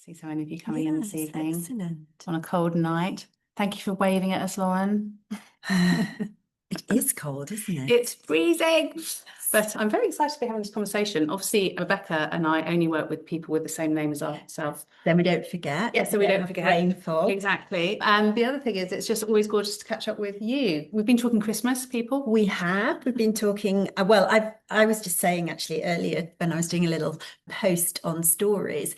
See so many of you coming in this evening. Excellent. On a cold night. Thank you for waving at us, Lauren. It is cold, isn't it? It's freezing. But I'm very excited to be having this conversation. Obviously, Rebekah and I only work with people with the same name as ourselves. Then we don't forget. Yeah, so we don't forget. Brain fog. Exactly. And the other thing is, it's just always gorgeous to catch up with you. We've been talking Christmas, people. We have. We've been talking. Well, I was just saying actually earlier when I was doing a little post on stories.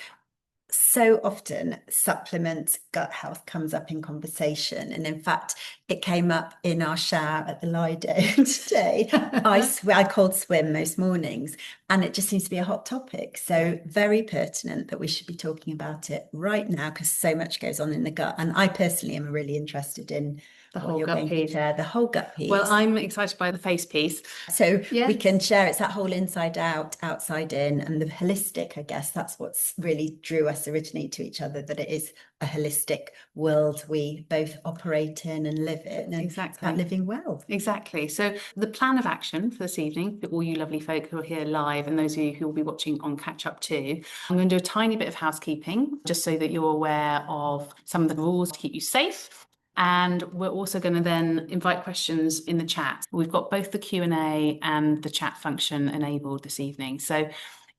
So often supplements, gut health comes up in conversation. And in fact, it came up in our shower at the Lido today. I cold swim most mornings, and it just seems to be a hot topic. So very pertinent that we should be talking about it right now, because so much goes on in the gut. And I personally am really interested in the whole gut piece. The whole gut piece. Well, I'm excited by the face piece. So we can share, it's that whole inside out, outside in, and the holistic, I guess that's what's really drew us originally to each other, that it is a holistic world we both operate in and live in. And exactly. It's about living well. Exactly. So the plan of action for this evening, for all you lovely folk who are here live and those of you who will be watching on catch up too, I'm going to do a tiny bit of housekeeping just so that you're aware of some of the rules to keep you safe. And we're also going to then invite questions in the chat. We've got both the Q&A and the chat function enabled this evening. So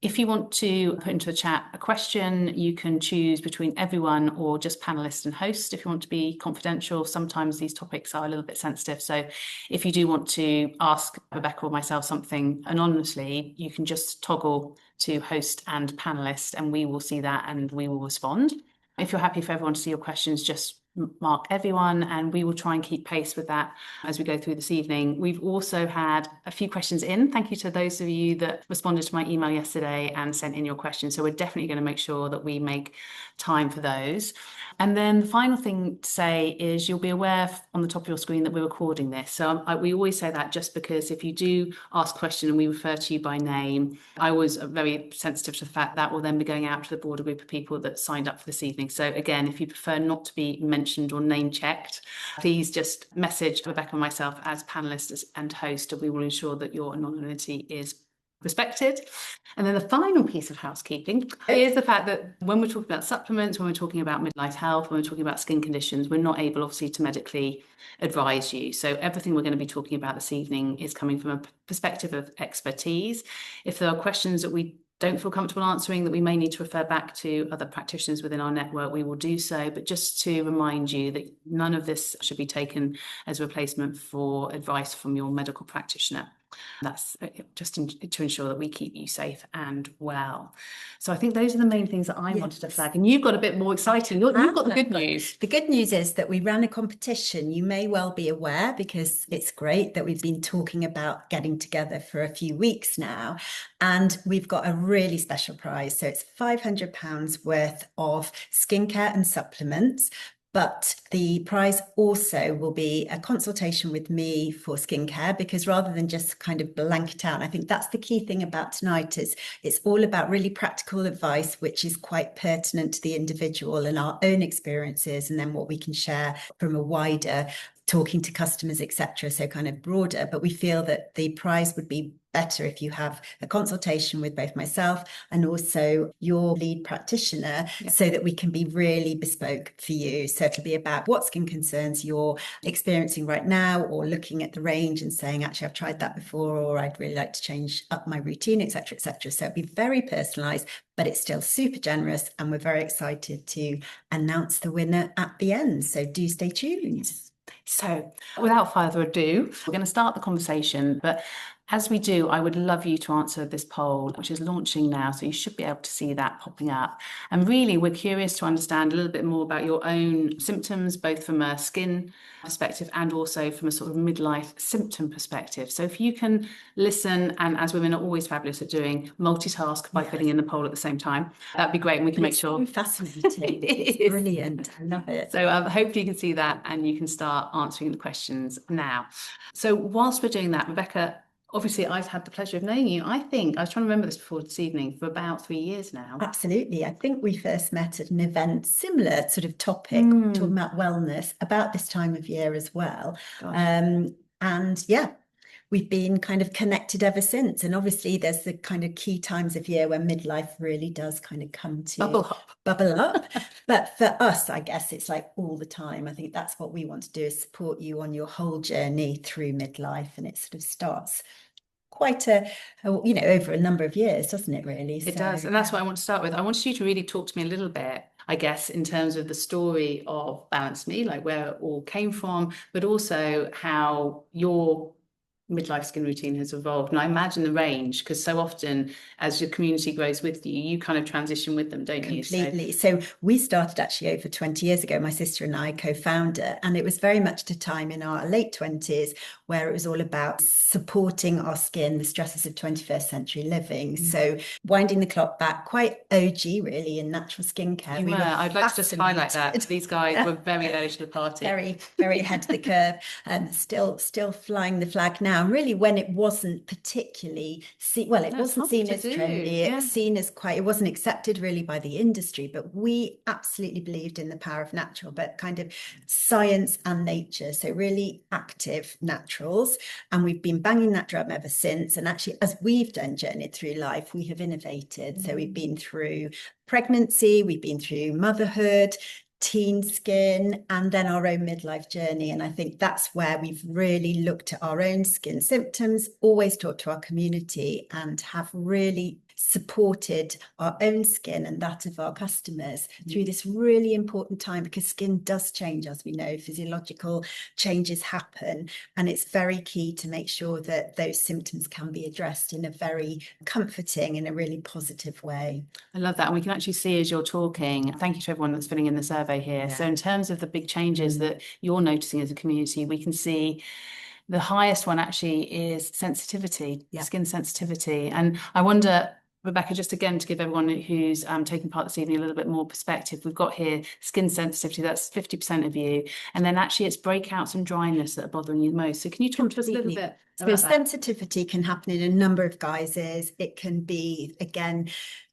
if you want to put into the chat a question, you can choose between everyone or just panelist and host. If you want to be confidential, sometimes these topics are a little bit sensitive. So if you do want to ask Rebekah or myself something anonymously, you can just toggle to host and panelist, and we will see that and we will respond. If you're happy for everyone to see your questions, just mark everyone, and we will try and keep pace with that as we go through this evening. We've also had a few questions in. Thank you to those of you that responded to my email yesterday and sent in your questions. So we're definitely going to make sure that we make time for those. And then the final thing to say is you'll be aware on the top of your screen that we're recording this. So we always say that just because if you do ask a question and we refer to you by name, I was very sensitive to the fact that will then be going out to the broader group of people that signed up for this evening. So again, if you prefer not to be mentioned or name checked, please just message Rebekah and myself as panelists and host, and we will ensure that your anonymity is respected. And then the final piece of housekeeping is the fact that when we're talking about supplements, when we're talking about midlife health, when we're talking about skin conditions, we're not able obviously to medically advise you. So everything we're going to be talking about this evening is coming from a perspective of expertise. If there are questions that we don't feel comfortable answering, that we may need to refer back to other practitioners within our network, we will do so. But just to remind you that none of this should be taken as a replacement for advice from your medical practitioner. That's just to ensure that we keep you safe and well. So I think those are the main things that I wanted to flag. And you've got a bit more exciting. You've got the good news. The good news is that we ran a competition. You may well be aware, because it's great that we've been talking about getting together for a few weeks now. And we've got a really special prize. So it's £500 worth of skincare and supplements. But the prize also will be a consultation with me for skincare, because rather than just kind of blanket out, I think that's the key thing about tonight, is it's all about really practical advice, which is quite pertinent to the individual and our own experiences, and then what we can share from a wider talking to customers, etc. So kind of broader, but we feel that the prize would be better if you have a consultation with both myself and also your lead practitioner, so that we can be really bespoke for you. So it'll be about what skin concerns you're experiencing right now, or looking at the range and saying, actually, I've tried that before, or I'd really like to change up my routine, etc., etc. So it'll be very personalized, but it's still super generous, and we're very excited to announce the winner at the end. So do stay tuned. So without further ado, we're going to start the conversation. But as we do, I would love you to answer this poll, which is launching now. So you should be able to see that popping up. And really, we're curious to understand a little bit more about your own symptoms, both from a skin perspective and also from a sort of midlife symptom perspective. So if you can listen, and as women are always fabulous at doing, multitask by putting in the poll at the same time, that'd be great. And we can make sure. It's so fascinating. It's brilliant. I love it. So hopefully you can see that and you can start answering the questions now. So whilst we're doing that, Rebekah, obviously, I've had the pleasure of knowing you. I think, I was trying to remember this before this evening, for about 3 years now. Absolutely. I think we first met at an event, similar sort of topic, talking about wellness, about this time of year as well. And yeah, we've been kind of connected ever since. And obviously there's the kind of key times of year when midlife really does kind of come to bubble up. But for us, I guess it's like all the time. I think that's what we want to do, is support you on your whole journey through midlife. And it sort of starts quite over a number of years, doesn't it, really? It does. And that's what I want to start with. I want you to really talk to me a little bit, I guess, in terms of the story of BalanceMe, like where it all came from, but also how your midlife skin routine has evolved. And I imagine the range, because so often as your community grows with you, you kind of transition with them, don't you? Completely. So we started actually over 20 years ago, my sister and I, co-founder, and it was very much at a time in our late 20s where it was all about supporting our skin, the stresses of 21st century living. So winding the clock back, quite OG really in natural skincare. I'd like to just highlight that. These guys were very early to the party. Very, very ahead of the curve, and still flying the flag now. And really, when it wasn't particularly wasn't seen as trendy. It was seen as it wasn't accepted really by the industry, but we absolutely believed in the power of natural, but kind of science and nature. So really active naturals. And we've been banging that drum ever since. And actually, as we've journeyed through life, we have innovated. So we've been through pregnancy, we've been through motherhood, teen skin, and then our own midlife journey. And I think that's where we've really looked at our own skin symptoms, always talked to our community, and have really supported our own skin and that of our customers through this really important time, because skin does change, as we know, physiological changes happen, and it's very key to make sure that those symptoms can be addressed in a very comforting, in a really positive way. I love that. And we can actually see as you're talking, thank you to everyone that's filling in the survey here. So in terms of the big changes that you're noticing as a community, we can see the highest one actually is sensitivity, skin sensitivity. And I wonder, Rebekah, just again to give everyone who's taking part this evening a little bit more perspective, we've got here skin sensitivity, that's 50% of you, and then actually it's breakouts and dryness that are bothering you the most. So can you talk to us a little bit about that? Sensitivity can happen in a number of guises. It can be, again,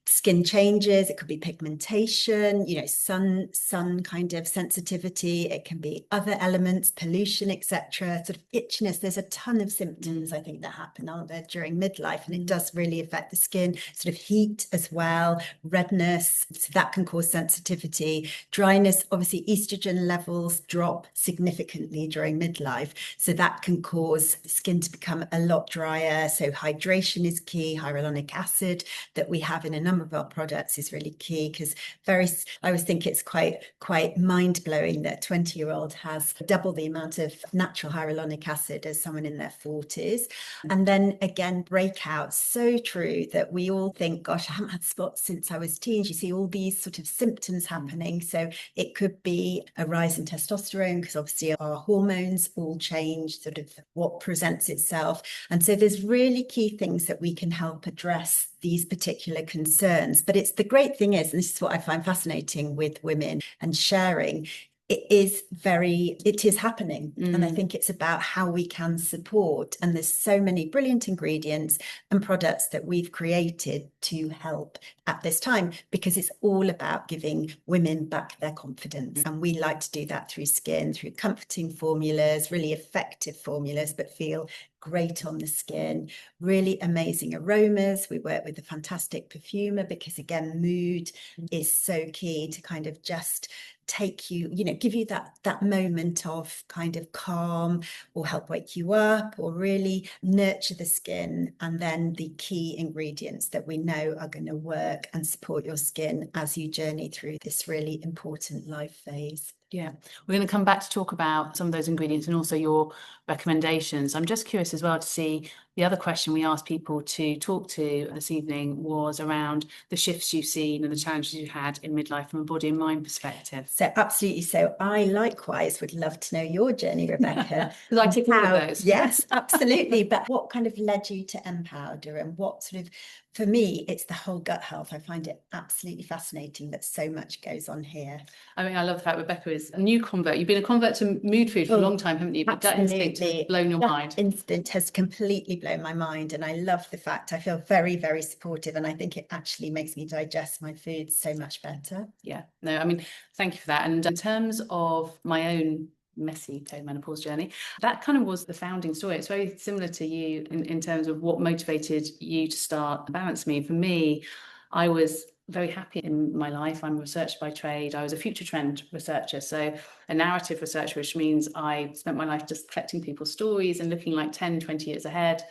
skin changes, it could be pigmentation, sun kind of sensitivity, it can be other elements, pollution, etc., sort of itchiness. There's a ton of symptoms, I think, that happen, aren't there, during midlife, and it does really affect the skin. Sort of heat as well, redness, so that can cause sensitivity. Dryness, obviously estrogen levels drop significantly during midlife, so that can cause the skin to become a lot drier. So hydration is key. Hyaluronic acid that we have in a number of our products is really key, because I always think it's quite mind-blowing that a 20-year-old has double the amount of natural hyaluronic acid as someone in their 40s. And then again, breakouts, so true that we all think, gosh, I haven't had spots since I was teens. You see all these sort of symptoms happening. So it could be a rise in testosterone, because obviously our hormones all change, sort of what presents itself. And so there's really key things that we can help address these particular concerns. But it's the great thing is, and this is what I find fascinating with women and sharing, it is happening. And I think it's about how we can support. And there's so many brilliant ingredients and products that we've created to help at this time, because it's all about giving women back their confidence. And we like to do that through skin, through comforting formulas, really effective formulas, but feel great on the skin, really amazing aromas. We work with a fantastic perfumer, because again, mood is so key to kind of just take you, give you that moment of kind of calm, or help wake you up, or really nurture the skin. And then the key ingredients that we know are going to work and support your skin as you journey through this really important life phase. Yeah, we're going to come back to talk about some of those ingredients and also your recommendations. I'm just curious as well to see, the other question we asked people to talk to this evening was around the shifts you've seen and the challenges you had in midlife from a body and mind perspective. So absolutely. So I likewise would love to know your journey, Rebekah. Because I tick all of those. Yes, absolutely. But what kind of led you to MPOWDER, and what sort of, for me, it's the whole gut health. I find it absolutely fascinating that so much goes on here. I mean, I love the fact Rebekah is a new convert. You've been a convert to mood food for a long time, haven't you? But that instinct has blown your mind. That instinct has completely blown my mind. And I love the fact I feel very, very supportive. And I think it actually makes me digest my food so much better. Yeah, no, I mean, thank you for that. And in terms of my own messy perimenopause journey. That kind of was the founding story. It's very similar to you in terms of what motivated you to start BalanceMe. For me, I was very happy in my life. I'm a researcher by trade. I was a future trend researcher, so a narrative researcher, which means I spent my life just collecting people's stories and looking like 10, 20 years ahead.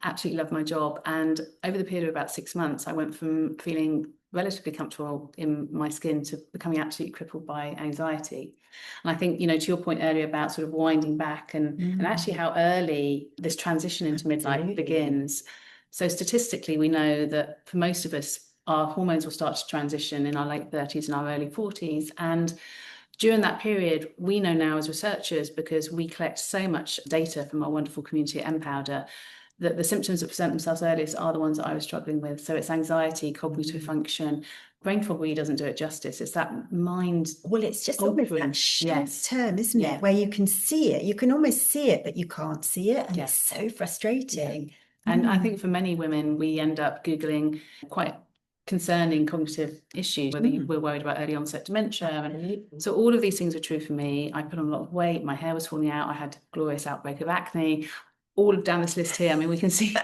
Absolutely loved my job. And over the period of about 6 months, I went from feeling relatively comfortable in my skin to becoming absolutely crippled by anxiety. And I think, to your point earlier about sort of winding back and actually how early this transition into midlife begins. So statistically, we know that for most of us, our hormones will start to transition in our late 30s and our early 40s. And during that period, we know now as researchers, because we collect so much data from our wonderful community at MPOWDER, that the symptoms that present themselves earliest are the ones that I was struggling with. So it's anxiety, cognitive function. Brain fog really doesn't do it justice. It's that mind. Well, it's just almost that short term, isn't it? Where you can see it. You can almost see it, but you can't see it. And it's so frustrating. And I think for many women, we end up Googling quite concerning cognitive issues, whether we're worried about early onset dementia. And so all of these things are true for me. I put on a lot of weight, my hair was falling out, I had a glorious outbreak of acne, all down this list here. I mean, we can see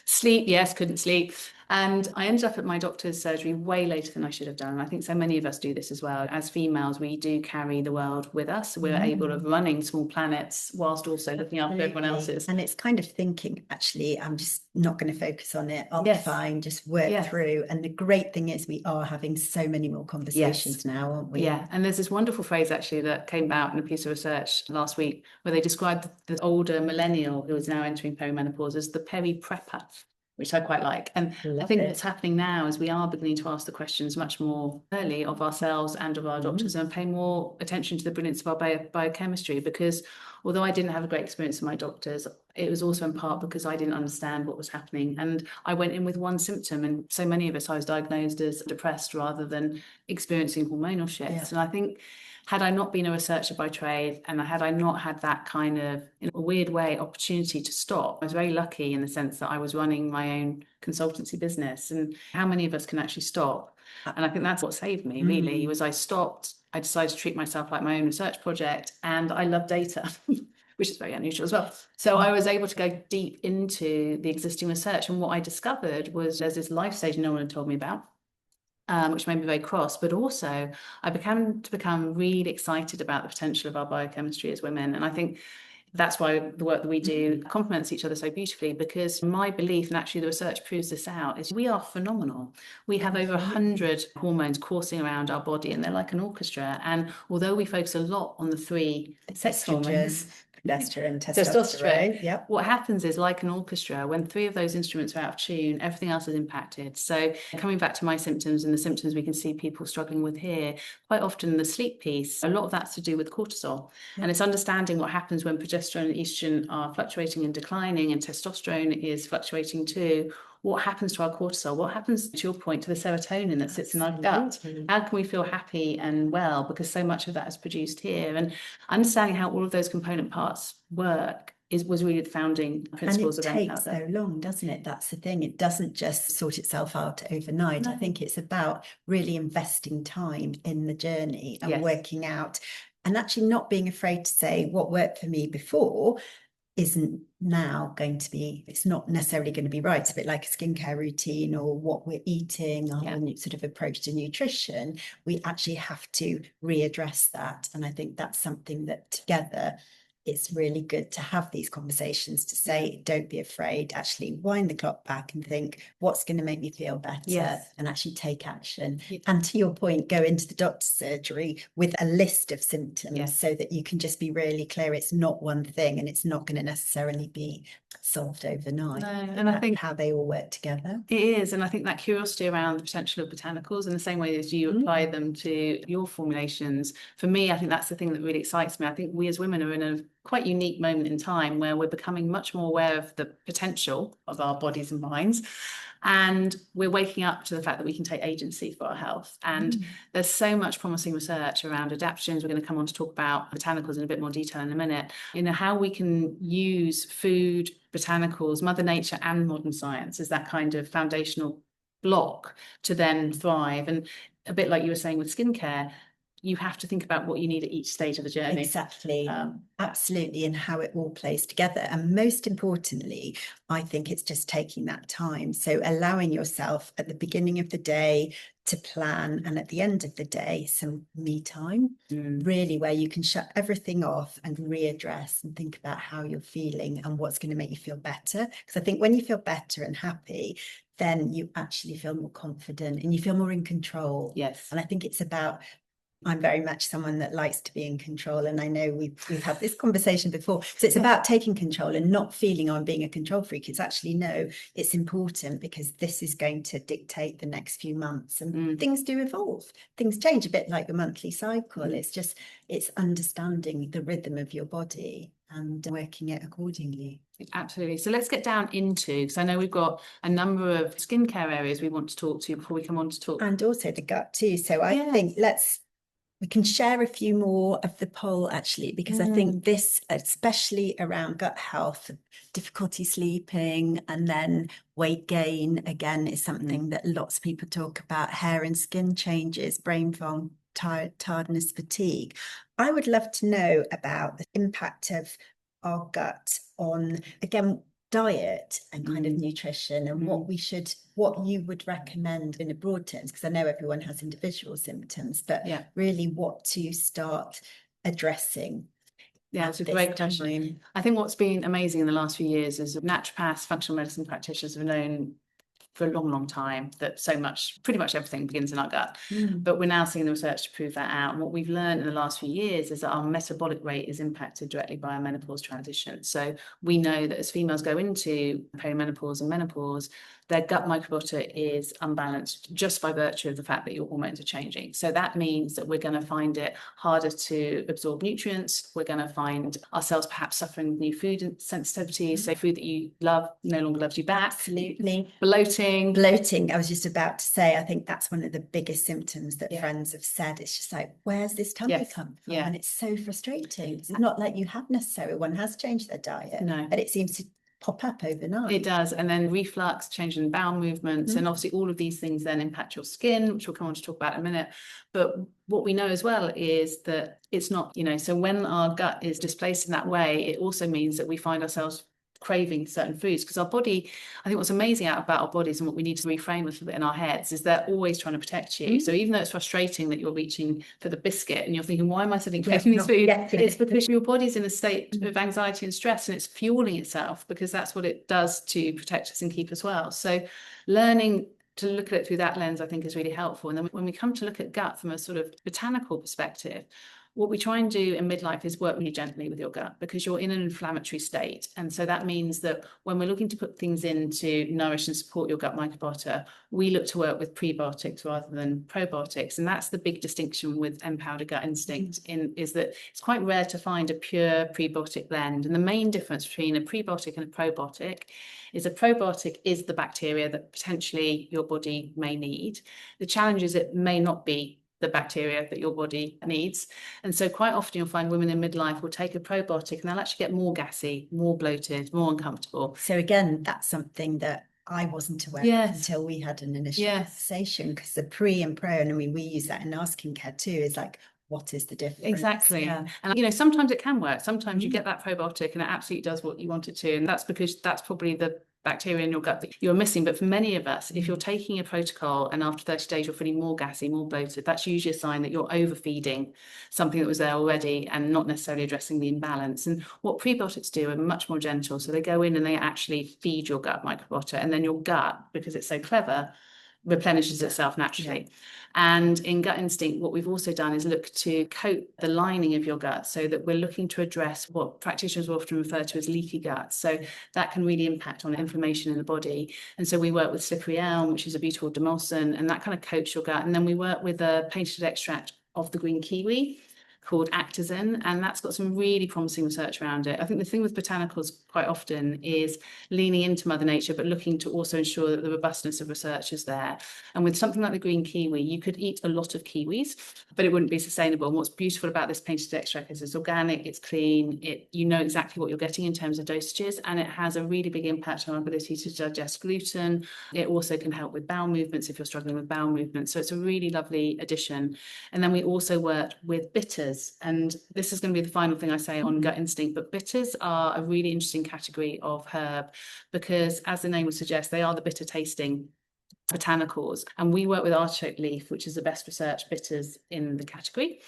sleep, yes, couldn't sleep. And I ended up at my doctor's surgery way later than I should have done. I think so many of us do this as well. As females, we do carry the world with us. We're able to running small planets whilst also looking after everyone else's. And it's kind of thinking, actually, I'm just not going to focus on it. I'll be fine, just work through. And the great thing is we are having so many more conversations now, aren't we? Yeah. And there's this wonderful phrase actually that came out in a piece of research last week where they described the older millennial who is now entering perimenopause as the peri-prepper, which I quite like. And I think what's happening now is we are beginning to ask the questions much more early of ourselves and of our doctors and pay more attention to the brilliance of our biochemistry, because although I didn't have a great experience with my doctors, it was also in part because I didn't understand what was happening. And I went in with one symptom, and so many of us, I was diagnosed as depressed rather than experiencing hormonal shifts. And I think had I not been a researcher by trade, and had I not had that kind of, in a weird way, opportunity to stop, I was very lucky in the sense that I was running my own consultancy business. And how many of us can actually stop? And I think that's what saved me, really, was I stopped. I decided to treat myself like my own research project, and I love data, which is very unusual as well. So I was able to go deep into the existing research. And what I discovered was there's this life stage no one had told me about, which made me very cross, but also I began to become really excited about the potential of our biochemistry as women. And I think that's why the work that we do complements each other so beautifully, because my belief, and actually the research proves this out, is we are phenomenal. We have over 100 hormones coursing around our body, and they're like an orchestra. And although we focus a lot on the three sex hormones, testosterone. What happens is, like an orchestra, when three of those instruments are out of tune, everything else is impacted. So coming back to my symptoms and the symptoms we can see people struggling with here, quite often the sleep piece, a lot of that's to do with cortisol. And it's understanding what happens when progesterone and estrogen are fluctuating and declining, and testosterone is fluctuating too. What happens to our cortisol? What happens, to your point, to the serotonin that sits in our gut? How can we feel happy and well? Because so much of that is produced here. And understanding how all of those component parts work was really the founding principles of MPOWDER. And it takes so long, doesn't it? That's the thing. It doesn't just sort itself out overnight. No. I think it's about really investing time in the journey and working out, and actually not being afraid to say what worked for me before isn't now going to be, it's not necessarily going to be right. It's a bit like a skincare routine or what we're eating or a sort of approach to nutrition. We actually have to readdress that. And I think that's something that together it's really good to have these conversations, to say, don't be afraid, actually wind the clock back and think, what's going to make me feel better, and actually take action. And to your point, go into the doctor's surgery with a list of symptoms so that you can just be really clear it's not one thing and it's not going to necessarily be solved overnight. No, and I think how they all work together. It is. And I think that curiosity around the potential of botanicals in the same way as you apply them to your formulations, for me, I think that's the thing that really excites me. I think we as women are in a quite unique moment in time where we're becoming much more aware of the potential of our bodies and minds. And we're waking up to the fact that we can take agency for our health. And there's so much promising research around adaptogens. We're going to come on to talk about botanicals in a bit more detail in a minute. How we can use food, botanicals, Mother Nature and modern science as that kind of foundational block to then thrive. And a bit like you were saying with skincare, you have to think about what you need at each stage of the journey. Exactly. Absolutely. And how it all plays together. And most importantly, I think it's just taking that time. So allowing yourself at the beginning of the day to plan, and at the end of the day, some me time, really, where you can shut everything off and readdress and think about how you're feeling and what's going to make you feel better. Because I think when you feel better and happy, then you actually feel more confident and you feel more in control. Yes. And I think it's about, I'm very much someone that likes to be in control. And I know we've had this conversation before. So it's about taking control and not feeling I'm being a control freak. It's actually, no, it's important because this is going to dictate the next few months. And things do evolve. Things change a bit like the monthly cycle. It's understanding the rhythm of your body and working it accordingly. Absolutely. So let's get down into, because I know we've got a number of skincare areas we want to talk to before we come on to talk. And also the gut too. So I think we can share a few more of the poll actually, because I think this, especially around gut health, difficulty sleeping, and then weight gain, again, is something that lots of people talk about. Hair and skin changes, brain fog, tiredness, fatigue. I would love to know about the impact of our gut on, again, diet and kind of nutrition, and what you would recommend in a broad terms, because I know everyone has individual symptoms, but really what to start addressing. Yeah, it's a great question. I think what's been amazing in the last few years is naturopaths, functional medicine practitioners have known for a long, long time that pretty much everything begins in our gut. But we're now seeing the research to prove that out. And what we've learned in the last few years is that our metabolic rate is impacted directly by our menopause transition. So we know that as females go into perimenopause and menopause, their gut microbiota is unbalanced just by virtue of the fact that your hormones are changing. So that means that we're going to find it harder to absorb nutrients. We're going to find ourselves perhaps suffering with new food sensitivities. So food that you love no longer loves you back. Absolutely. Bloating. I was just about to say, I think that's one of the biggest symptoms that friends have said. It's just like, where's this tummy come from? And it's so frustrating. It's not like you have necessarily, one has changed their diet, but it seems to pop up overnight. It does. And then reflux, change in bowel movements, and obviously all of these things then impact your skin, which we'll come on to talk about in a minute. But what we know as well is that it's not, so when our gut is displaced in that way, it also means that we find ourselves craving certain foods, because our body, I think what's amazing about our bodies and what we need to reframe a little bit in our heads is they're always trying to protect you. So even though it's frustrating that you're reaching for the biscuit and you're thinking, why am I suddenly craving this food? It's because your body's in a state of anxiety and stress, and it's fueling itself, because that's what it does to protect us and keep us well. So learning to look at it through that lens, I think, is really helpful. And then when we come to look at gut from a sort of botanical perspective, what we try and do in midlife is work really gently with your gut, because you're in an inflammatory state. And so that means that when we're looking to put things in to nourish and support your gut microbiota, we look to work with prebiotics rather than probiotics. And that's the big distinction with MPOWDER Gut Instinct, is that it's quite rare to find a pure prebiotic blend. And the main difference between a prebiotic and a probiotic is a probiotic is the bacteria that potentially your body may need. The challenge is it may not be the bacteria that your body needs. And so quite often you'll find women in midlife will take a probiotic and they'll actually get more gassy, more bloated, more uncomfortable. So again, that's something that I wasn't aware of until we had an initial conversation, because the pre and pro, and I mean, we use that in our skincare too, is like, what is the difference? Exactly. And sometimes it can work. Sometimes you get that probiotic and it absolutely does what you want it to. And that's because that's probably the bacteria in your gut that you're missing. But for many of us, if you're taking a protocol and after 30 days you're feeling more gassy, more bloated, that's usually a sign that you're overfeeding something that was there already and not necessarily addressing the imbalance. And what prebiotics do are much more gentle. So they go in and they actually feed your gut microbiota, and then your gut, because it's so clever, replenishes itself naturally. And in Gut Instinct, what we've also done is look to coat the lining of your gut, so that we're looking to address what practitioners will often refer to as leaky gut. So that can really impact on inflammation in the body. And so we work with slippery elm, which is a beautiful demulcent, and that kind of coats your gut. And then we work with a patented extract of the green kiwi, called Actazin, and that's got some really promising research around it. I think the thing with botanicals quite often is leaning into Mother Nature, but looking to also ensure that the robustness of research is there. And with something like the green kiwi, you could eat a lot of kiwis, but it wouldn't be sustainable. And what's beautiful about this painted extract is it's organic, it's clean, you know exactly what you're getting in terms of dosages, and it has a really big impact on our ability to digest gluten. It also can help with bowel movements if you're struggling with bowel movements. So it's a really lovely addition. And then we also work with bitters. And this is going to be the final thing I say on gut instinct, but bitters are a really interesting category of herb because, as the name would suggest, they are the bitter tasting botanicals. And we work with artichoke leaf, which is the best researched bitters in the category.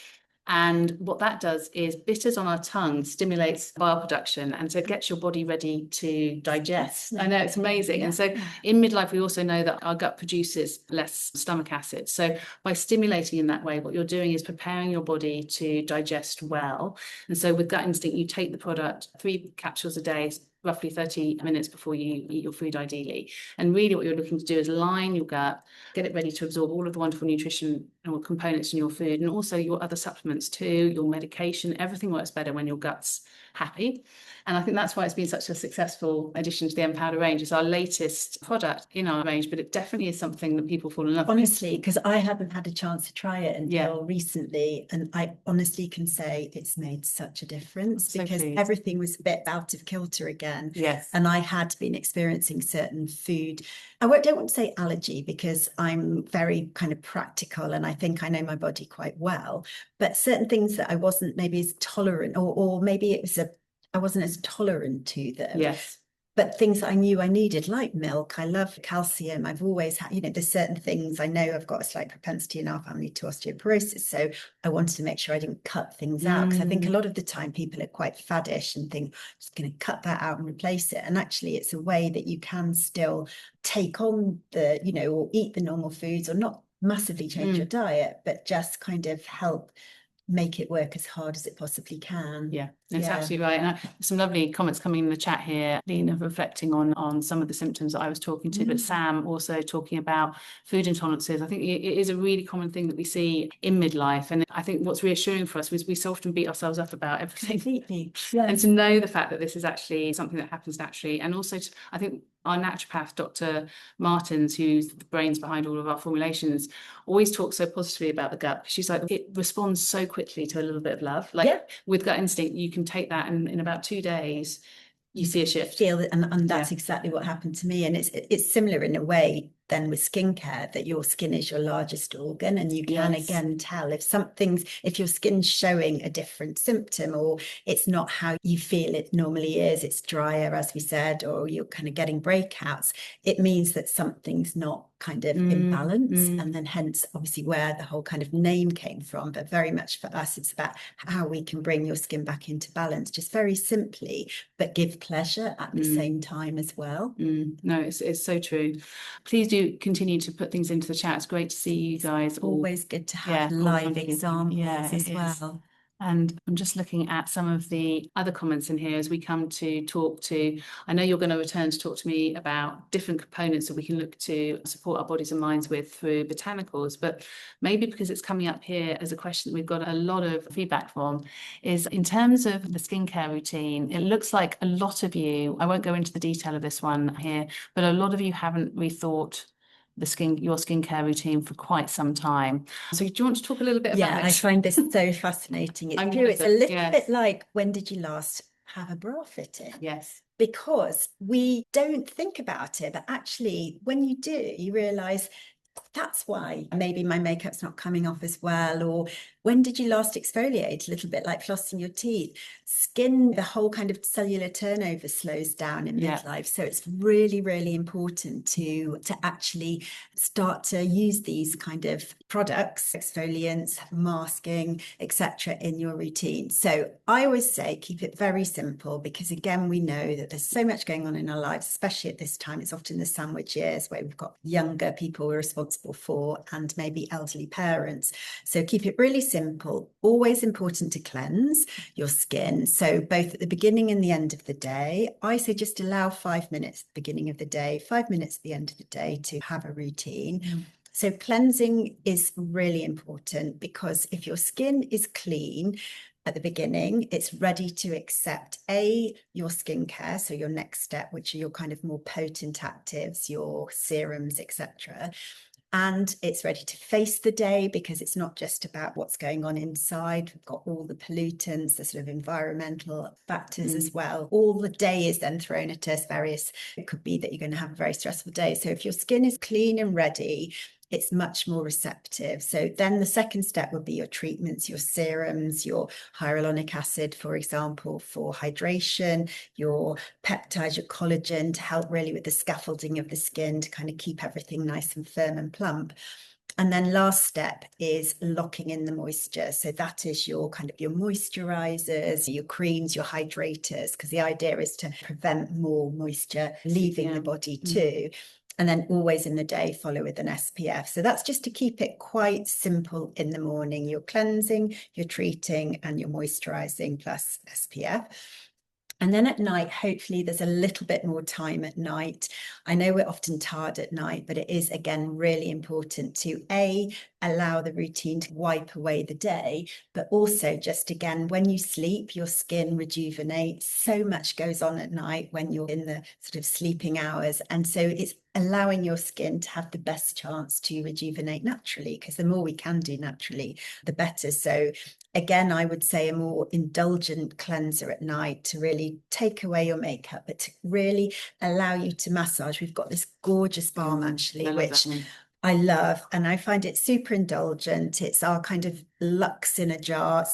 And what that does is bitters on our tongue stimulates bile production, and so it gets your body ready to digest. I know, it's amazing. And so in midlife, we also know that our gut produces less stomach acid. So by stimulating in that way, what you're doing is preparing your body to digest well. And so with gut instinct, you take the product, 3 capsules a day, roughly 30 minutes before you eat your food, ideally. And really what you're looking to do is line your gut, get it ready to absorb all of the wonderful nutrition or components in your food, and also your other supplements too, your medication. Everything works better when your gut's happy. And I think that's why it's been such a successful addition to the MPOWDER range. It's our latest product in our range, but it definitely is something that people fall in love with. Honestly, because I haven't had a chance to try it until recently, and I honestly can say it's made such a difference because everything was a bit out of kilter again. Yes. And I had been experiencing certain food. I don't want to say allergy because I'm very kind of practical and I think I know my body quite well, but certain things that I wasn't maybe as tolerant, or maybe it was I wasn't as tolerant to them. Yes. But things that I knew I needed, like milk, I love calcium. I've always had, there's certain things I know I've got a slight propensity in our family to osteoporosis. So I wanted to make sure I didn't cut things out, because I think a lot of the time people are quite faddish and think, I'm just going to cut that out and replace it. And actually, it's a way that you can still take on or eat the normal foods, or not massively change your diet, but just kind of help make it work as hard as it possibly can. Yeah, that's absolutely right. And some lovely comments coming in the chat here. Lena reflecting on some of the symptoms that I was talking to, but Sam also talking about food intolerances. I think it is a really common thing that we see in midlife. And I think what's reassuring for us is we so often beat ourselves up about everything. Completely. Yes. And to know the fact that this is actually something that happens naturally. And also, I think our naturopath, Dr. Martins, who's the brains behind all of our formulations, always talks so positively about the gut. She's like, it responds so quickly to a little bit of love. Like with gut instinct, you can take that and in about 2 days, you see a shift. Feel it, and that's exactly what happened to me. And it's similar in a way then with skincare, that your skin is your largest organ, and you can again tell if your skin's showing a different symptom, or it's not how you feel it normally is, it's drier, as we said, or you're kind of getting breakouts, it means that something's not kind of in balance. And then hence obviously where the whole kind of name came from. But very much for us, it's about how we can bring your skin back into balance, just very simply, but give pleasure at the same time as well. No, it's so true. Please do continue to put things into the chat. It's great to see you guys. Always good to have live examples as well. And I'm just looking at some of the other comments in here as we come to talk to, I know you're going to return to talk to me about different components that we can look to support our bodies and minds with through botanicals, but maybe because it's coming up here as a question that we've got a lot of feedback from, is in terms of the skincare routine, it looks like a lot of you, I won't go into the detail of this one here, but a lot of you haven't rethought your skincare routine for quite some time. So do you want to talk a little bit about this? I find this so fascinating. It's true. It's a little bit like, when did you last have a bra fitting? Yes. Because we don't think about it, but actually when you do, you realise that's why maybe my makeup's not coming off as well. Or when did you last exfoliate? A little bit like flossing your teeth. Skin, the whole kind of cellular turnover slows down in midlife. So it's really, really important to actually start to use these kind of products, exfoliants, masking, etc., in your routine. So I always say keep it very simple, because again, we know that there's so much going on in our lives, especially at this time. It's often the sandwich years where we've got younger people we're responsible for, and maybe elderly parents. So keep it really simple. Always important to cleanse your skin. So both at the beginning and the end of the day, I say just allow 5 minutes at the beginning of the day, 5 minutes at the end of the day to have a routine. So cleansing is really important, because if your skin is clean at the beginning, it's ready to accept your skincare, so your next step, which are your kind of more potent actives, your serums, etc. And it's ready to face the day, because it's not just about what's going on inside. We've got all the pollutants, the sort of environmental factors as well. All the day is then thrown at us, it could be that you're going to have a very stressful day. So if your skin is clean and ready, it's much more receptive. So then the second step would be your treatments, your serums, your hyaluronic acid, for example, for hydration, your peptides, your collagen, to help really with the scaffolding of the skin, to kind of keep everything nice and firm and plump. And then last step is locking in the moisture. So that is your kind of your moisturizers, your creams, your hydrators, because the idea is to prevent more moisture leaving the body too. And then always in the day, follow with an SPF. So that's just to keep it quite simple in the morning. You're cleansing, you're treating, and you're moisturizing plus SPF. And then at night, hopefully there's a little bit more time at night. I know we're often tired at night, but it is, again, really important to allow the routine to wipe away the day, but also just, again, when you sleep, your skin rejuvenates. So much goes on at night when you're in the sort of sleeping hours. And so it's allowing your skin to have the best chance to rejuvenate naturally, because the more we can do naturally, the better. So again, I would say a more indulgent cleanser at night to really take away your makeup, but to really allow you to massage. We've got this gorgeous balm, actually, which I love, and I find it super indulgent. It's our kind of Lux in a jar.